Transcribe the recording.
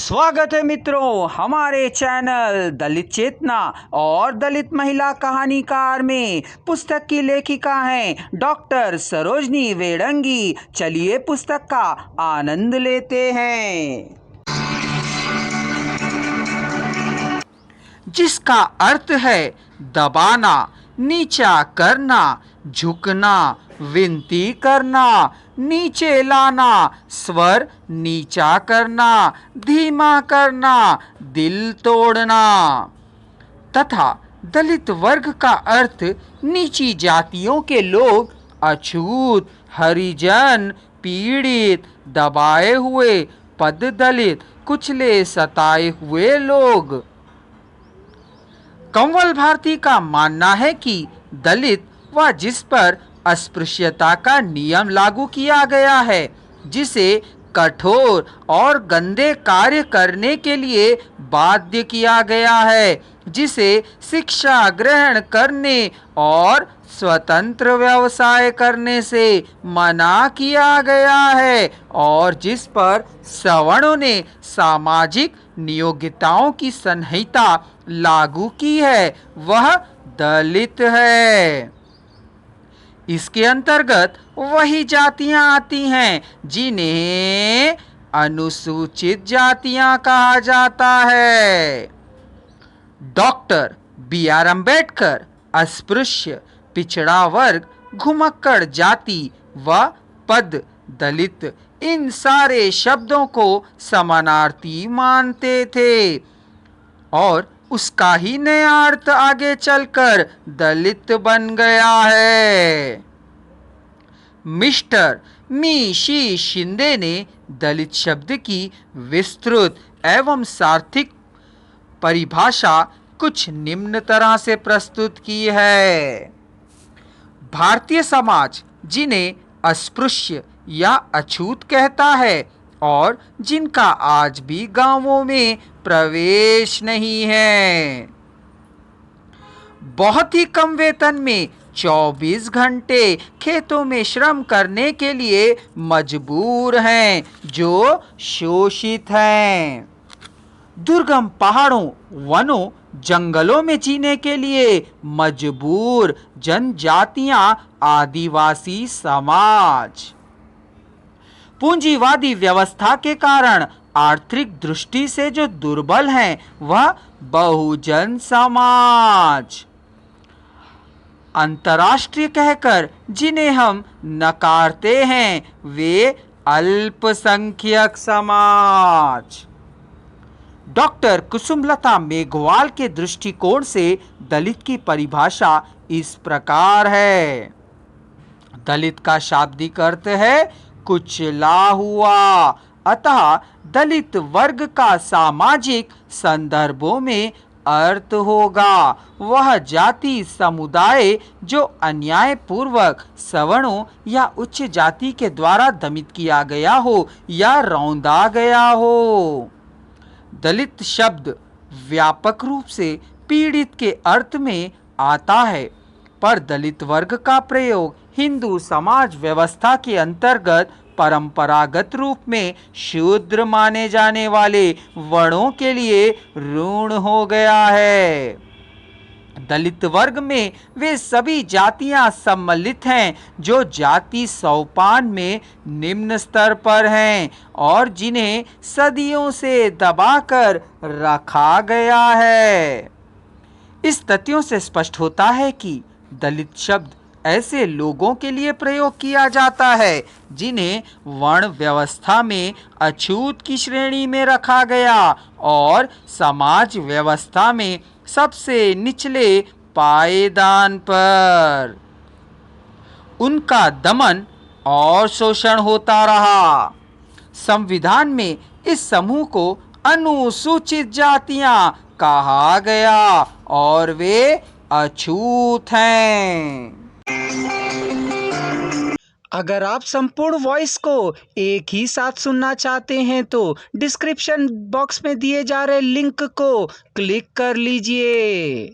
स्वागत है मित्रों हमारे चैनल दलित चेतना और दलित महिला कहानीकार में। पुस्तक की लेखिका हैं डॉक्टर सरोजनी वेडंगी। चलिए पुस्तक का आनंद लेते हैं, जिसका अर्थ है दबाना, नीचा करना, झुकना, विनती करना, नीचे लाना, स्वर नीचा करना, धीमा करना, दिल तोड़ना। तथा दलित वर्ग का अर्थ नीची जातियों के लोग, अछूत, हरिजन, पीड़ित, दबाए हुए, पद दलित, कुचले सताए हुए लोग। कंवल भारती का मानना है कि दलित वह जिस पर अस्पृश्यता का नियम लागू किया गया है, जिसे कठोर और गंदे कार्य करने के लिए बाध्य किया गया है, जिसे शिक्षा ग्रहण करने और स्वतंत्र व्यवसाय करने से मना किया गया है और जिस पर सवर्णों ने सामाजिक नियोक्ताओं की संहिता लागू की है, वह दलित है। इसके अंतर्गत वही जातियां आती हैं जिन्हें अनुसूचित जातियां कहा जाता है। Doctor B R. अम्बेडकर अस्पृश्य, पिछड़ा वर्ग, घुमक्कड़ जाति व पद दलित इन सारे शब्दों को समानार्थी मानते थे और उसका ही नया अर्थ आगे चलकर दलित बन गया है। मिस्टर मीशी शिंदे ने दलित शब्द की विस्तृत एवं सार्थक परिभाषा कुछ निम्न तरह से प्रस्तुत की है। भारतीय समाज जिन्हें अस्पृश्य या अछूत कहता है और जिनका आज भी गांवों में प्रवेश नहीं है, बहुत ही कम वेतन में 24 घंटे खेतों में श्रम करने के लिए मजबूर हैं, जो शोषित हैं। दुर्गम पहाड़ों, वनों, जंगलों में जीने के लिए मजबूर जनजातियां, आदिवासी समाज। पूंजीवादी व्यवस्था के कारण आर्थिक दृष्टि से जो दुर्बल हैं, वह बहुजन समाज। अंतर्राष्ट्रीय कहकर जिन्हें हम नकारते हैं, वे अल्पसंख्यक समाज। डॉक्टर कुसुमलता मेघवाल के दृष्टिकोण से दलित की परिभाषा इस प्रकार है। दलित का शाब्दिक अर्थ है कुचला हुआ, अतः दलित वर्ग का सामाजिक संदर्भों में अर्थ होगा वह जाति समुदाय जो अन्यायपूर्वक सवर्णों या उच्च जाति के द्वारा दमित किया गया हो या रौंदा गया हो। दलित शब्द व्यापक रूप से पीड़ित के अर्थ में आता है, पर दलित वर्ग का प्रयोग हिंदू समाज व्यवस्था के अंतर्गत परंपरागत रूप में शूद्र माने जाने वाले वर्णों के लिए ऋण हो गया है। दलित वर्ग में वे सभी जातियां सम्मिलित हैं जो जाति सोपान में निम्न स्तर पर हैं और जिन्हें सदियों से दबाकर रखा गया है। इस तथ्यों से स्पष्ट होता है कि दलित शब्द ऐसे लोगों के लिए प्रयोग किया जाता है जिन्हें वर्ण व्यवस्था में अछूत की श्रेणी में रखा गया और समाज व्यवस्था में सबसे निचले पायदान पर उनका दमन और शोषण होता रहा। संविधान में इस समूह को अनुसूचित जातियां कहा गया और वे अछूत हैं। अगर आप संपूर्ण वॉइस को एक ही साथ सुनना चाहते हैं तो डिस्क्रिप्शन बॉक्स में दिए जा रहे लिंक को क्लिक कर लीजिए।